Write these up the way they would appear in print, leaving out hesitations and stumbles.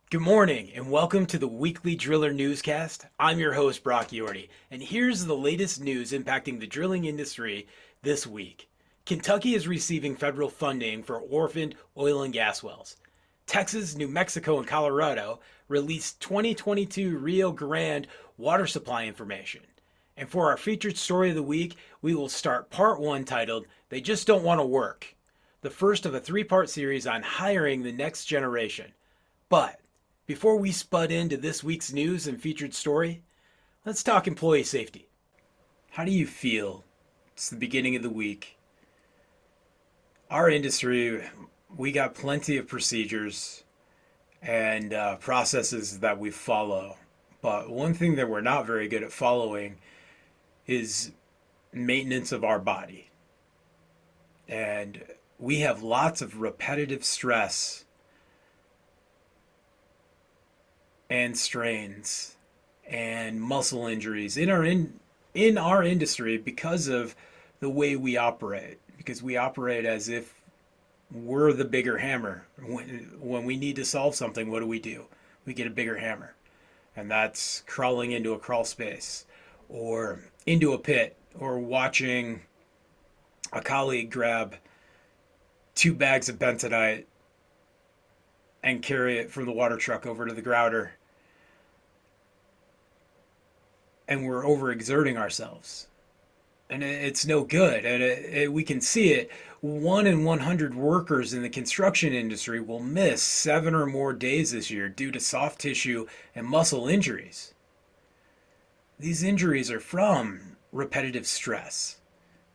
Good morning and welcome to the weekly Driller Newscast. I'm your host, Brock Yordy, and here's the latest news impacting the drilling industry this week. Kentucky is receiving federal funding for orphaned oil and gas wells. Texas, New Mexico, and Colorado released 2022 Rio Grande water supply information. And for our featured story of the week, we will start part one titled, They Just Don't Want to Work, the first of a three-part series on hiring the next generation. But before we spud into this week's news and featured story, let's talk employee safety. How do you feel? It's the beginning of the week. Our industry, we got plenty of procedures and processes that we follow. But one thing that we're not very good at following is maintenance of our body. And we have lots of repetitive stress and strains and muscle injuries in our industry because of the way we operate. Because we operate as if we're the bigger hammer. When we need to solve something, what do? We get a bigger hammer, and that's crawling into a crawl space, or into a pit, or watching a colleague grab 2 bags of bentonite and carry it from the water truck over to the grouter. And we're overexerting ourselves. And it's no good. And we can see it. 1 in 100 workers in the construction industry will miss 7 or more days this year due to soft tissue and muscle injuries. These injuries are from repetitive stress.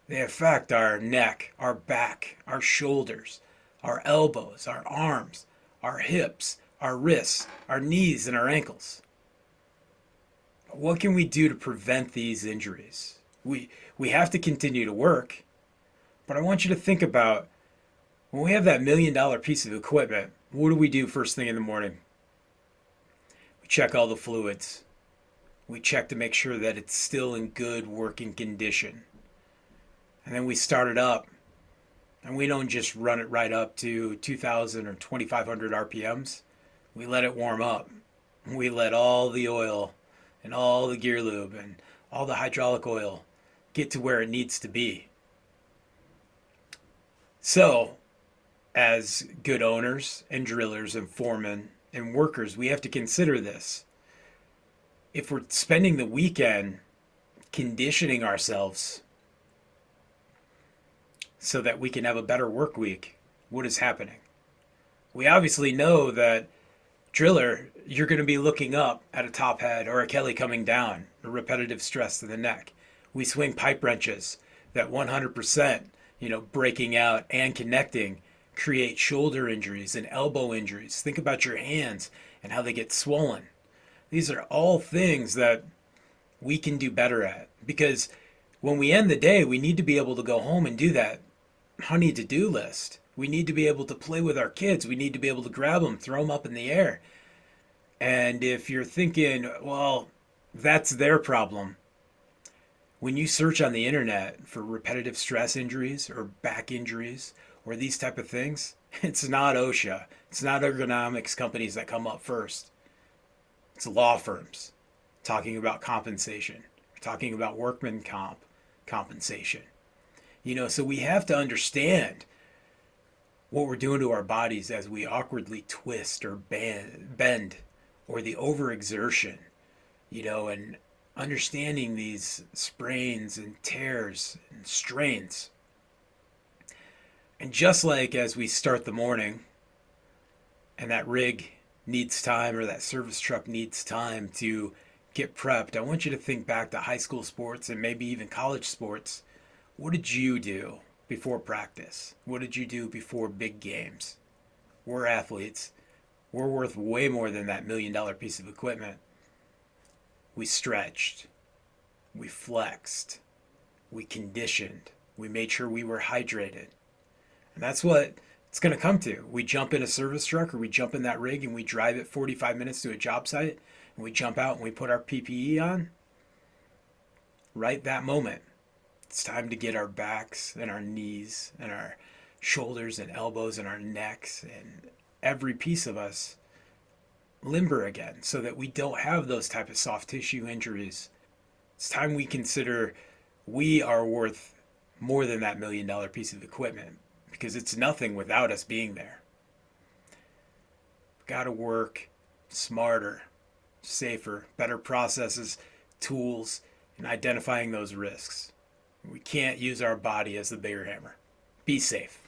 They affect our neck, our back, our shoulders, our elbows, our arms, our hips, our wrists, our knees, and our ankles. What can we do to prevent these injuries? We have to continue to work, but I want you to think about when we have that $1 million piece of equipment, what do we do first thing in the morning? We check all the fluids. We check to make sure that it's still in good working condition. And then we start it up. And we don't just run it right up to 2,000 or 2,500 RPMs. We let it warm up. We let all the oil and all the gear lube and all the hydraulic oil get to where it needs to be. So, as good owners and drillers and foremen and workers, we have to consider this. If we're spending the weekend conditioning ourselves so that we can have a better work week, what is happening? We obviously know that driller, you're going to be looking up at a top head or a Kelly coming down, a repetitive stress to the neck. We swing pipe wrenches that 100%, breaking out and connecting create shoulder injuries and elbow injuries. Think about your hands and how they get swollen. These are all things that we can do better at, because when we end the day, we need to be able to go home and do that honey to-do list. We need to be able to play with our kids. We need to be able to grab them, throw them up in the air. And if you're thinking, well, that's their problem, when you search on the internet for repetitive stress injuries or back injuries or these type of things, it's not OSHA. It's not ergonomics companies that come up first. It's law firms talking about compensation, talking about workman compensation. So we have to understand what we're doing to our bodies as we awkwardly twist or bend, or the overexertion, and understanding these sprains and tears and strains. And just like as we start the morning and that rig needs time, or that service truck needs time to get prepped, I want you to think back to high school sports and maybe even college sports. What did you do before practice? What did you do before big games? We're athletes. We're worth way more than that $1 million piece of equipment. We stretched. We flexed. We conditioned. We made sure we were hydrated. And that's what it's going to come to. We jump in a service truck, or we jump in that rig and we drive it 45 minutes to a job site, and we jump out and we put our PPE on. Right that moment, it's time to get our backs and our knees and our shoulders and elbows and our necks and every piece of us limber again so that we don't have those type of soft tissue injuries. It's time we consider we are worth more than that $1 million piece of equipment because it's nothing without us being there. We've got to work smarter, safer, better processes, tools, in identifying those risks. We can't use our body as the bigger hammer. Be safe.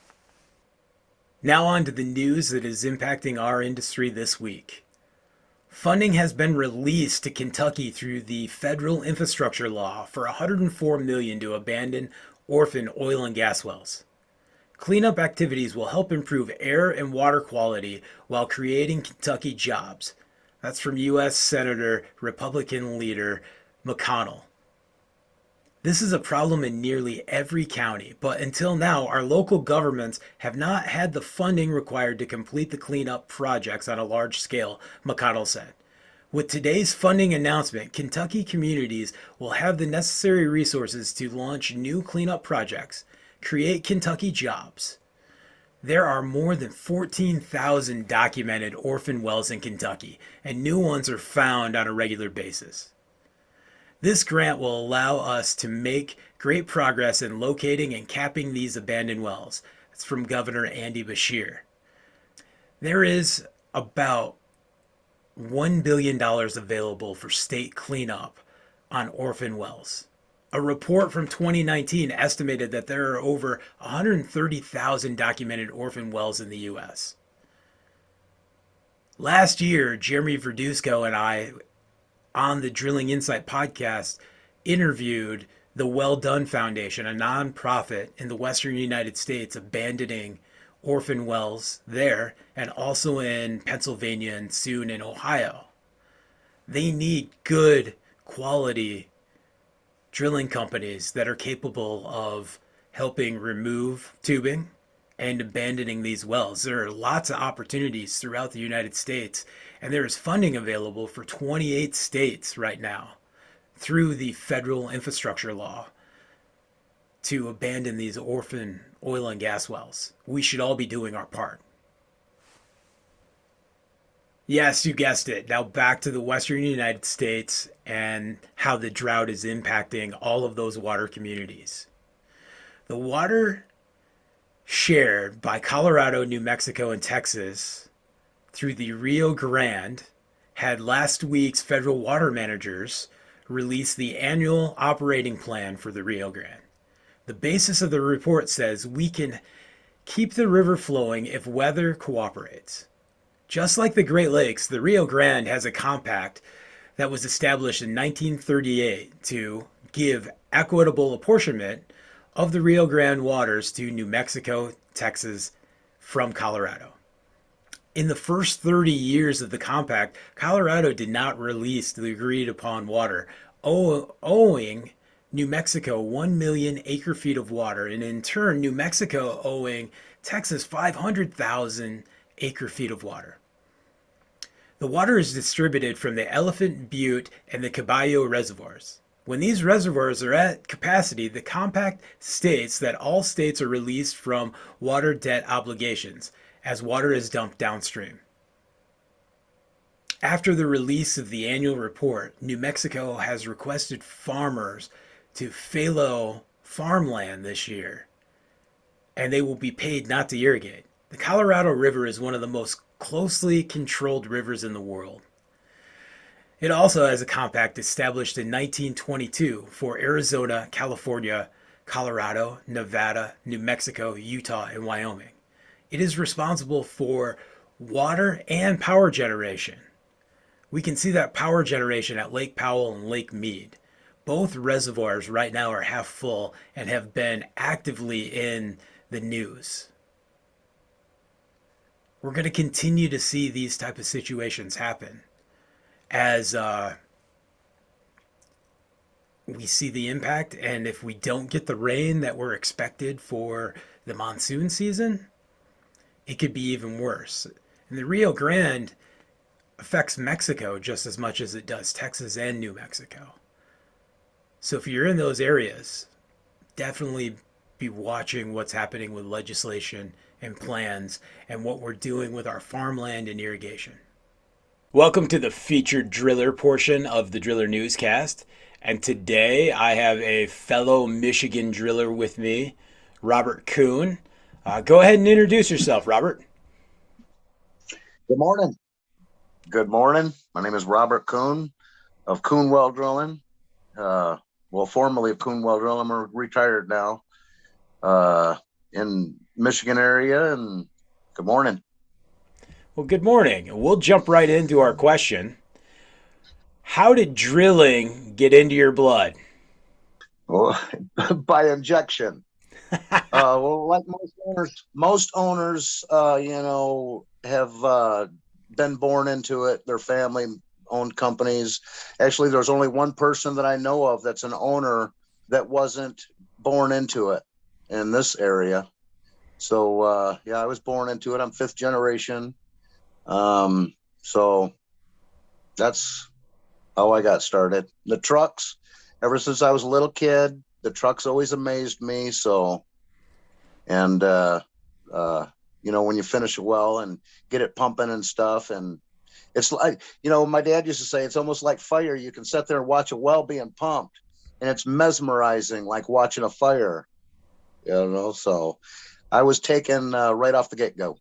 Now on to the news that is impacting our industry this week. Funding has been released to Kentucky through the federal infrastructure law for $104 million to abandon orphan oil and gas wells. Cleanup activities will help improve air and water quality while creating Kentucky jobs. That's from U.S. Senator Republican leader McConnell. This is a problem in nearly every county, but until now, our local governments have not had the funding required to complete the cleanup projects on a large scale, McConnell said. With today's funding announcement, Kentucky communities will have the necessary resources to launch new cleanup projects, create Kentucky jobs. There are more than 14,000 documented orphan wells in Kentucky, and new ones are found on a regular basis. This grant will allow us to make great progress in locating and capping these abandoned wells. It's from Governor Andy Beshear. There is about $1 billion available for state cleanup on orphan wells. A report from 2019 estimated that there are over 130,000 documented orphan wells in the U.S. Last year, Jeremy Verduzco and I, on the Drilling Insight podcast, interviewed the Well Done Foundation, a nonprofit in the western United States abandoning orphan wells there and also in Pennsylvania and soon in Ohio. They need good quality drilling companies that are capable of helping remove tubing and abandoning these wells. There are lots of opportunities throughout the United States, and there is funding available for 28 states right now through the federal infrastructure law to abandon these orphan oil and gas wells. We should all be doing our part. Yes, you guessed it. Now back to the western United States and how the drought is impacting all of those water communities. The water shared by Colorado, New Mexico, and Texas through the Rio Grande had last week's federal water managers release the annual operating plan for the Rio Grande. The basis of the report says we can keep the river flowing if weather cooperates. Just like the Great Lakes, the Rio Grande has a compact that was established in 1938 to give equitable apportionment of the Rio Grande waters to New Mexico, Texas, from Colorado. In the first 30 years of the compact, Colorado did not release the agreed upon water, owing New Mexico 1 million acre feet of water, and in turn, New Mexico owing Texas 500,000 acre feet of water. The water is distributed from the Elephant Butte and the Caballo reservoirs. When these reservoirs are at capacity, the compact states that all states are released from water debt obligations as water is dumped downstream. After the release of the annual report, New Mexico has requested farmers to fallow farmland this year, and they will be paid not to irrigate. The Colorado River is one of the most closely controlled rivers in the world. It also has a compact established in 1922 for Arizona, California, Colorado, Nevada, New Mexico, Utah, and Wyoming. It is responsible for water and power generation. We can see that power generation at Lake Powell and Lake Mead. Both reservoirs right now are half full and have been actively in the news. We're going to continue to see these type of situations happen as we see the impact, and if we don't get the rain that we're expected for the monsoon season, it could be even worse. And the Rio Grande affects Mexico just as much as it does Texas and New Mexico. So if you're in those areas, definitely be watching what's happening with legislation and plans and what we're doing with our farmland and irrigation. Welcome to the featured driller portion of the Driller Newscast. And today I have a fellow Michigan driller with me, Robert Coon. Go ahead and introduce yourself, Robert. Good morning. Good morning. My name is Robert Coon of Coon Well Drilling. Formerly of Coon Well Drilling. I'm retired now in Michigan area. And good morning. Well, good morning. We'll jump right into our question. How did drilling get into your blood? Well, by injection. Like most owners, have been born into it. Their family owned companies. Actually, there's only one person that I know of that's an owner that wasn't born into it in this area. So, I was born into it. I'm fifth generation. So that's how I got started. The trucks, ever since I was a little kid, the trucks always amazed me. So, and, when you finish it well and get it pumping and stuff, and it's like, my dad used to say, it's almost like fire. You can sit there and watch a well being pumped, and it's mesmerizing, like watching a fire, so I was taken right off the get-go.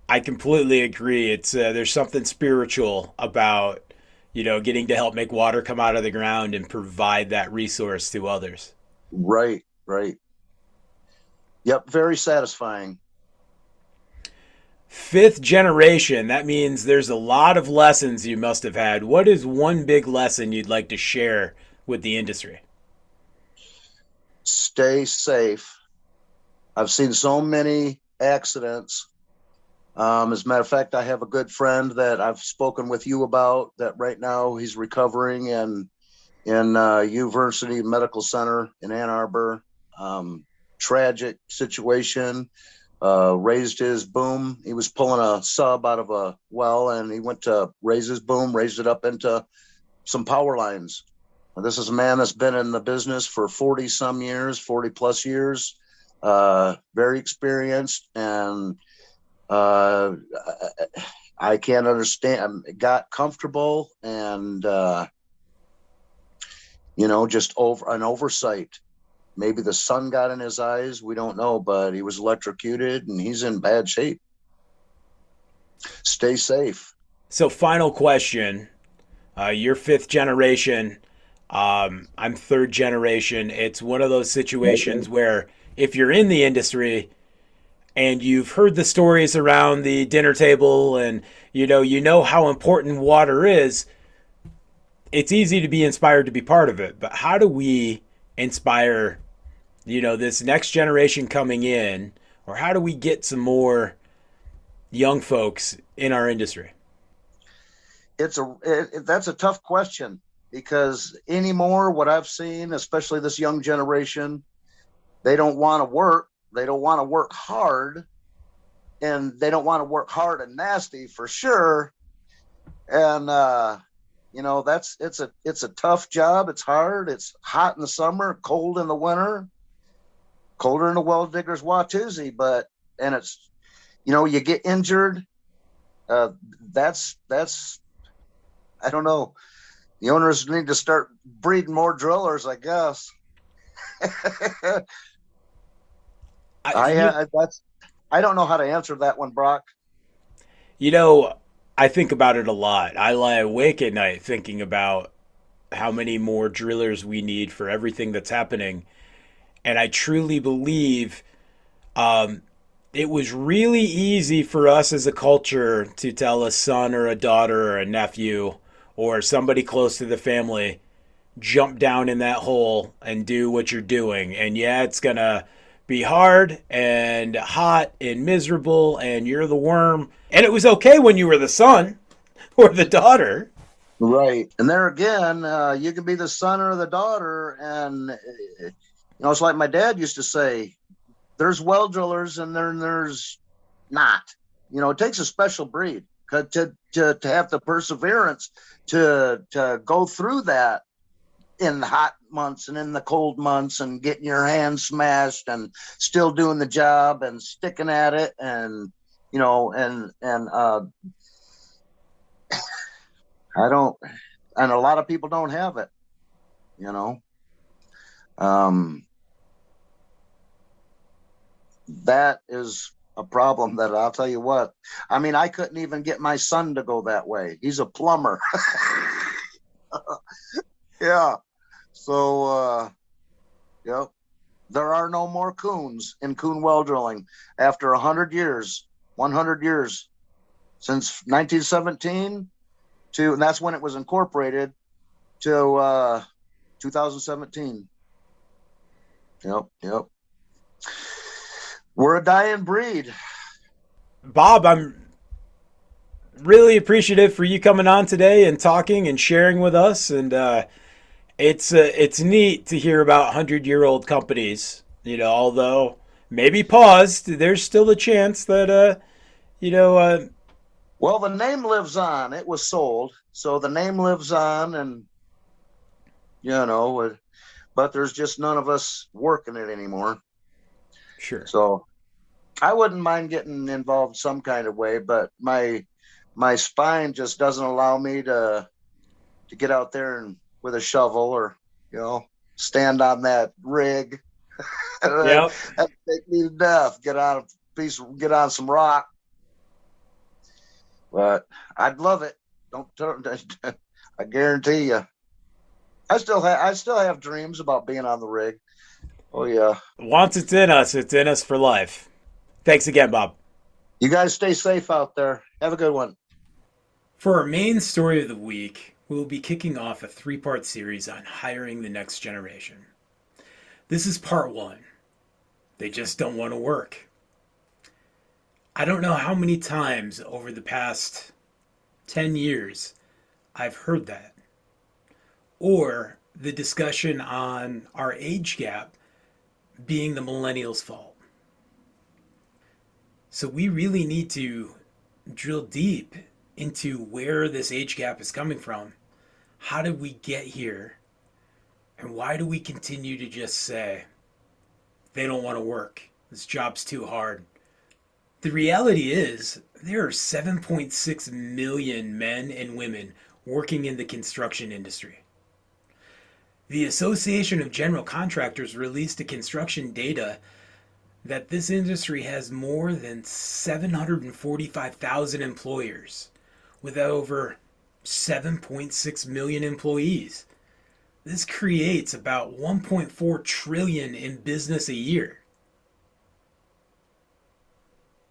I completely agree. It's there's something spiritual about, getting to help make water come out of the ground and provide that resource to others. Right. Yep, very satisfying. Fifth generation, that means there's a lot of lessons you must have had. What is one big lesson you'd like to share with the industry? Stay safe. I've seen so many accidents. As a matter of fact, I have a good friend that I've spoken with you about that right now he's recovering in University Medical Center in Ann Arbor. Tragic situation. Raised his boom. He was pulling a sub out of a well, and he went to raise his boom, raised it up into some power lines. Now, this is a man that's been in the business for 40 plus years, very experienced, and I can't understand. Got comfortable, and just an oversight. Maybe the sun got in his eyes. We don't know, but he was electrocuted, and he's in bad shape. Stay safe. So, final question. You're fifth generation. I'm third generation. It's one of those situations where if you're in the industry and you've heard the stories around the dinner table and you know how important water is, it's easy to be inspired to be part of it. But how do we inspire, this next generation coming in, or how do we get some more young folks in our industry? That's a tough question, because anymore, what I've seen, especially this young generation, they don't want to work. They don't want to work hard, and they don't want to work hard and nasty for sure. And, it's a tough job. It's hard. It's hot in the summer, cold in the winter, colder in the well digger's Watusi, and it's, you get injured. That's, I don't know. The owners need to start breeding more drillers, I guess. I don't know how to answer that one, Brock. I think about it a lot. I lie awake at night thinking about how many more drillers we need for everything that's happening. And I truly believe it was really easy for us as a culture to tell a son or a daughter or a nephew or somebody close to the family, jump down in that hole and do what you're doing. And yeah, it's going to be hard and hot and miserable, and you're the worm. And it was okay when you were the son or the daughter. Right. And there again, you can be the son or the daughter. And, it's like my dad used to say, there's well drillers and then there's not. It takes a special breed to have the perseverance to go through that in the hot months and in the cold months and getting your hands smashed and still doing the job and sticking at it. And, I don't, and a lot of people don't have it, you know. Um, that is a problem that I'll tell you what. I mean, I couldn't even get my son to go that way. He's a plumber. Yeah. So, yep. There are no more coons in coon well drilling after 100 years, 100 years since 1917 to, and that's when it was incorporated to 2017. Yep. Yep. We're a dying breed. Bob, I'm really appreciative for you coming on today and talking and sharing with us. And it's neat to hear about 100-year-old companies. Although maybe paused, there's still a chance that you know uh, Well, the name lives on. It was sold, so the name lives on, and you know, but there's just none of us working it anymore. sure. So I wouldn't mind getting involved some kind of way, but my spine just doesn't allow me to get out there and with a shovel or stand on that rig. That'd Yep. take me to death. Get on some rock. But I'd love it. Don't turn. I guarantee you. I still have dreams about being on the rig. Oh yeah. Once it's in us for life. Thanks again, Bob. You guys stay safe out there. Have a good one. For our main story of the week, we'll be kicking off a three-part series on hiring the next generation. This is part one. They just don't want to work. I don't know how many times over the past 10 years I've heard that. Or the discussion on our age gap being the millennials' fault. So we really need to drill deep into where this age gap is coming from. How did we get here? And why do we continue to just say, they don't want to work? This job's too hard. The reality is, there are 7.6 million men and women working in the construction industry. The Association of General Contractors released a construction data that this industry has more than 745,000 employers with over 7.6 million employees. This creates about 1.4 trillion in business a year.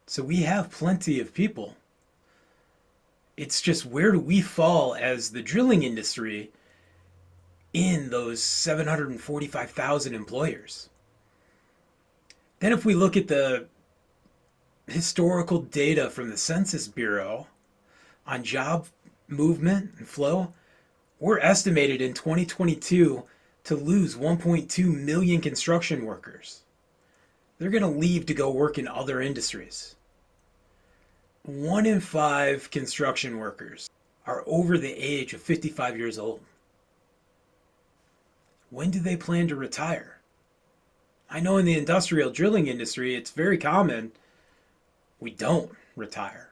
So we have plenty of people. It's just, where do we fall as the drilling industry in those 745,000 employers? Then if we look at the historical data from the Census Bureau on job movement and flow, we're estimated in 2022 to lose 1.2 million construction workers. They're going to leave to go work in other industries. 1 in 5 construction workers are over the age of 55 years old. When do they plan to retire? I know in the industrial drilling industry, it's very common we don't retire.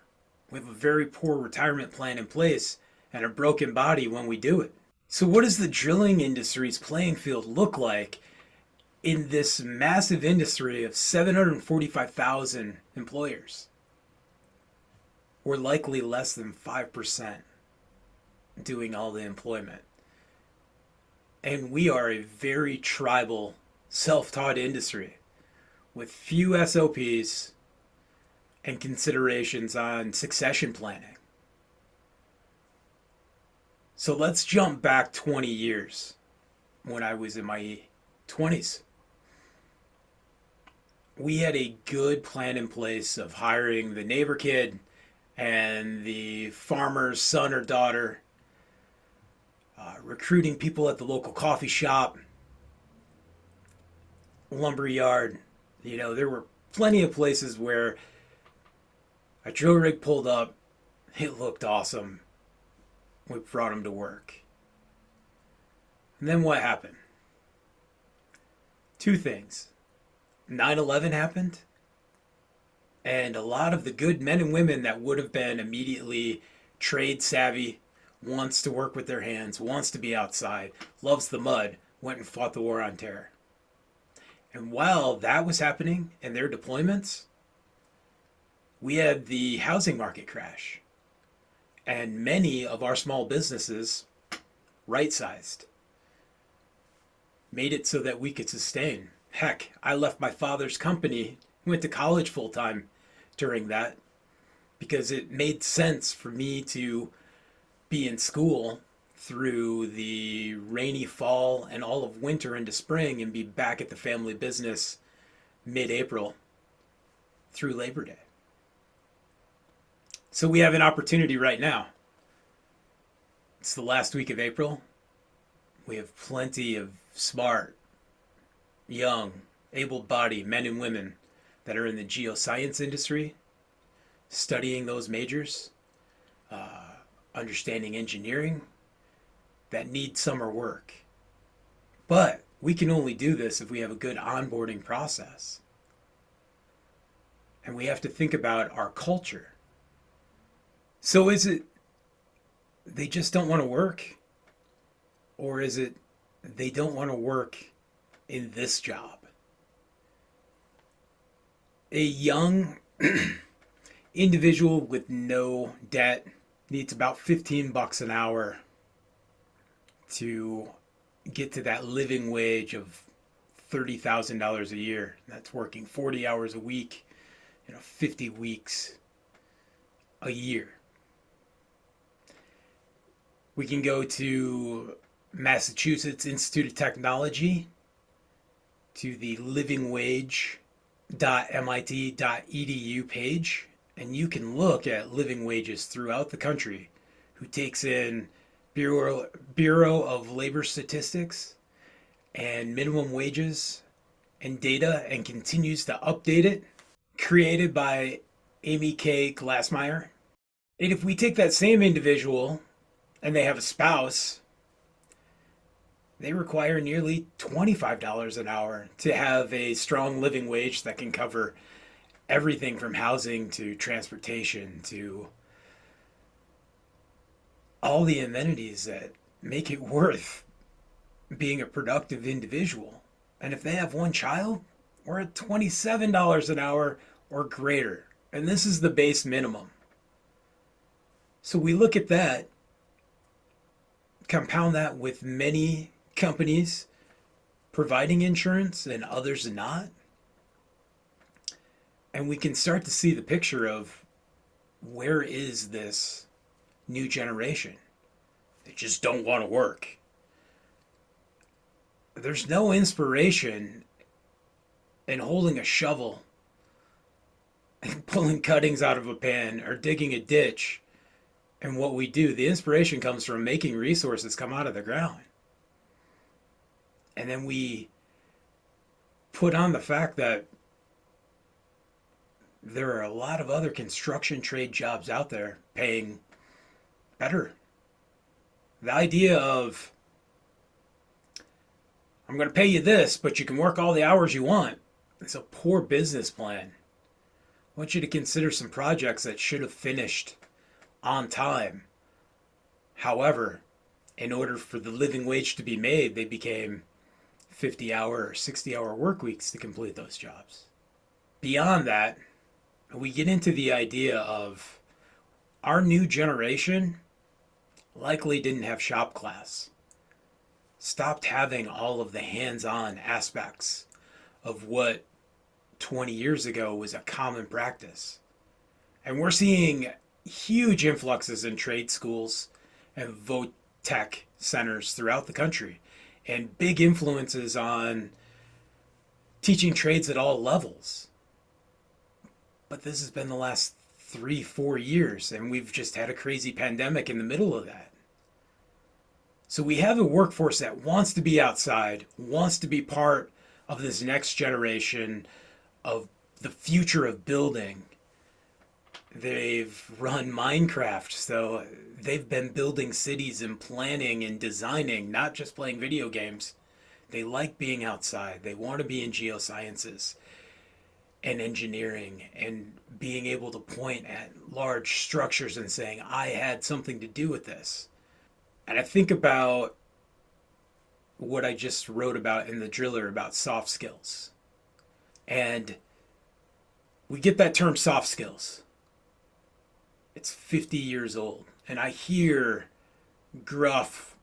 We have a very poor retirement plan in place and a broken body when we do it. So what does the drilling industry's playing field look like in this massive industry of 745,000 employers? We're likely less than 5% doing all the employment. And we are a very tribal, self-taught industry with few SOPs and considerations on succession planning. So let's jump back 20 years when I was in my 20s. We had a good plan in place of hiring the neighbor kid and the farmer's son or daughter, recruiting people at the local coffee shop, lumber yard. There were plenty of places where a drill rig pulled up, it looked awesome. We brought him to work. And then what happened? Two things. 9/11 happened, and a lot of the good men and women that would have been immediately trade savvy wants to work with their hands, wants to be outside, loves the mud, went and fought the war on terror. And while that was happening in their deployments, we had the housing market crash. And many of our small businesses right-sized, made it so that we could sustain. Heck, I left my father's company, went to college full-time during that because it made sense for me to be in school through the rainy fall and all of winter into spring and be back at the family business mid-April through Labor Day. So we have an opportunity right now. It's the last week of April. We have plenty of smart, young, able-bodied men and women that are in the geoscience industry, studying those majors, understanding engineering, that need summer work. But we can only do this if we have a good onboarding process. And we have to think about our culture. So is it they just don't want to work? Or is it they don't want to work in this job? A young individual with no debt needs about $15 an hour to get to that living wage of $30,000 a year. That's working 40 hours a week, 50 weeks a year. We can go to Massachusetts Institute of Technology, to the livingwage.mit.edu page, and you can look at living wages throughout the country, who takes in Bureau of Labor Statistics and minimum wages and data and continues to update it, created by Amy K. Glassmeyer. And if we take that same individual and they have a spouse, they require nearly $25 an hour to have a strong living wage that can cover everything from housing to transportation to all the amenities that make it worth being a productive individual. And if they have one child, we're at $27 an hour or greater. And this is the base minimum. So we look at that, compound that with many companies providing insurance and others not, and we can start to see the picture of where is this new generation. They just don't want to work. There's no inspiration in holding a shovel and pulling cuttings out of a pan or digging a ditch. And what we do, the inspiration comes from making resources come out of the ground. And then we put on the fact that there are a lot of other construction trade jobs out there paying better. The idea of, I'm going to pay you this, but you can work all the hours you want, is a poor business plan. I want you to consider some projects that should have finished on time. However, in order for the living wage to be made, they became 50-hour or 60-hour work weeks to complete those jobs. Beyond that, we get into the idea of our new generation likely didn't have shop class, stopped having all of the hands-on aspects of what 20 years ago was a common practice. And we're seeing huge influxes in trade schools and vo-tech centers throughout the country, and big influences on teaching trades at all levels. But this has been the last 3-4 years, and we've just had a crazy pandemic in the middle of that. So we have a workforce that wants to be outside, wants to be part of this next generation of the future of building. They've run Minecraft, so they've been building cities and planning and designing, not just playing video games. They like being outside. They want to be in geosciences and engineering and being able to point at large structures and saying, I had something to do with this. And I think about what I just wrote about in the Driller about soft skills. And we get that term soft skills. It's 50 years old. And I hear gruff,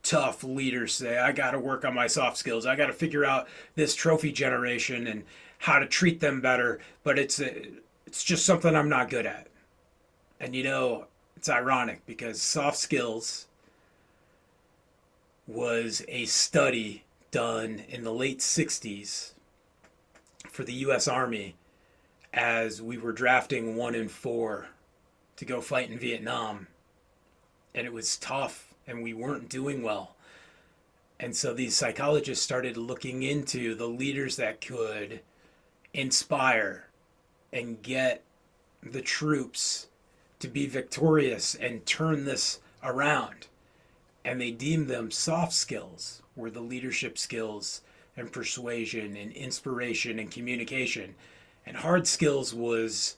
tough leaders say, I got to work on my soft skills. I got to figure out this trophy generation and how to treat them better. But it's just something I'm not good at. And it's ironic because soft skills was a study done in the late 60s for the U.S. Army as we were drafting 1 in 4 to go fight in Vietnam. And it was tough and we weren't doing well. And so these psychologists started looking into the leaders that could inspire and get the troops to be victorious and turn this around. And they deemed them soft skills, were the leadership skills and persuasion and inspiration and communication. And hard skills was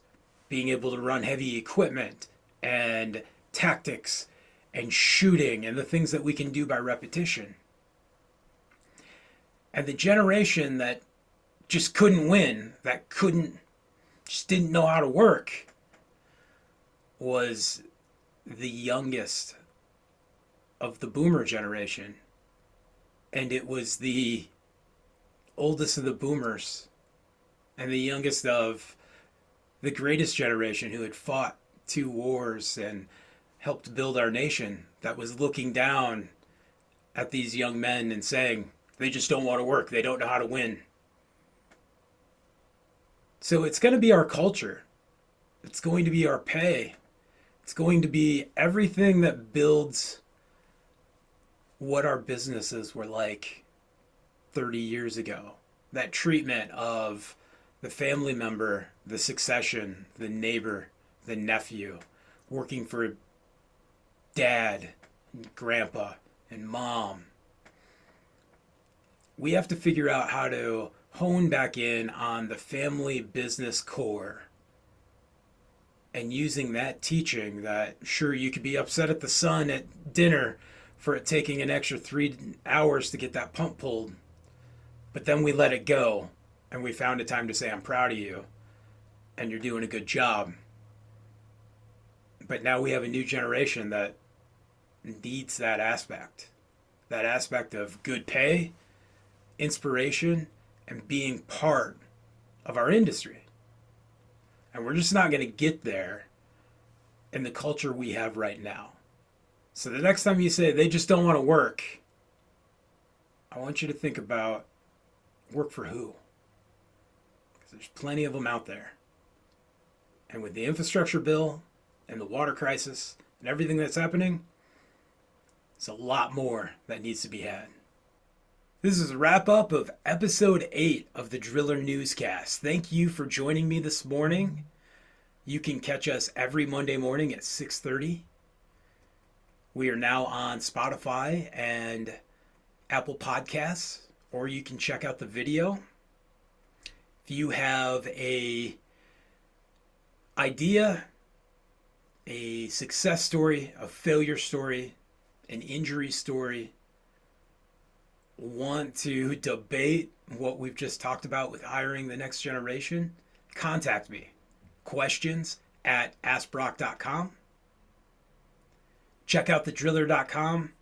being able to run heavy equipment and tactics and shooting and the things that we can do by repetition. And the generation that just couldn't win, just didn't know how to work, was the youngest of the boomer generation. And it was the oldest of the boomers and the youngest of the greatest generation who had fought 2 wars and helped build our nation that was looking down at these young men and saying, they just don't want to work. They don't know how to win. So it's going to be our culture. It's going to be our pay. It's going to be everything that builds what our businesses were like 30 years ago. That treatment of the family member, the succession, the neighbor, the nephew, working for dad, and grandpa, and mom. We have to figure out how to hone back in on the family business core and using that teaching that, sure, you could be upset at the son at dinner for it taking an extra 3 hours to get that pump pulled, but then we let it go and we found a time to say, I'm proud of you and you're doing a good job. But now we have a new generation that needs that aspect of good pay, inspiration, and being part of our industry. And we're just not going to get there in the culture we have right now. So the next time you say they just don't want to work, I want you to think about work for who? Because there's plenty of them out there. And with the infrastructure bill and the water crisis and everything that's happening, there's a lot more that needs to be had. This is a wrap up of episode 8 of the Driller Newscast. Thank you for joining me this morning. You can catch us every Monday morning at 6:30. We are now on Spotify and Apple Podcasts, or you can check out the video. If you have a idea, a success story, a failure story, an injury story, want to debate what we've just talked about with hiring the next generation, contact me. Questions at askbrock.com. Check out thedriller.com.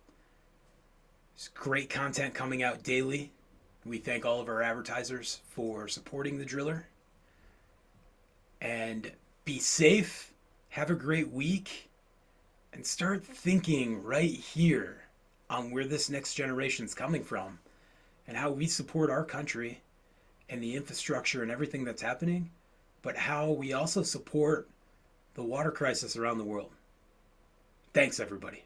There's great content coming out daily. We thank all of our advertisers for supporting the Driller. And be safe, have a great week, and start thinking right here on where this next generation is coming from and how we support our country and the infrastructure and everything that's happening, but how we also support the water crisis around the world. Thanks, everybody.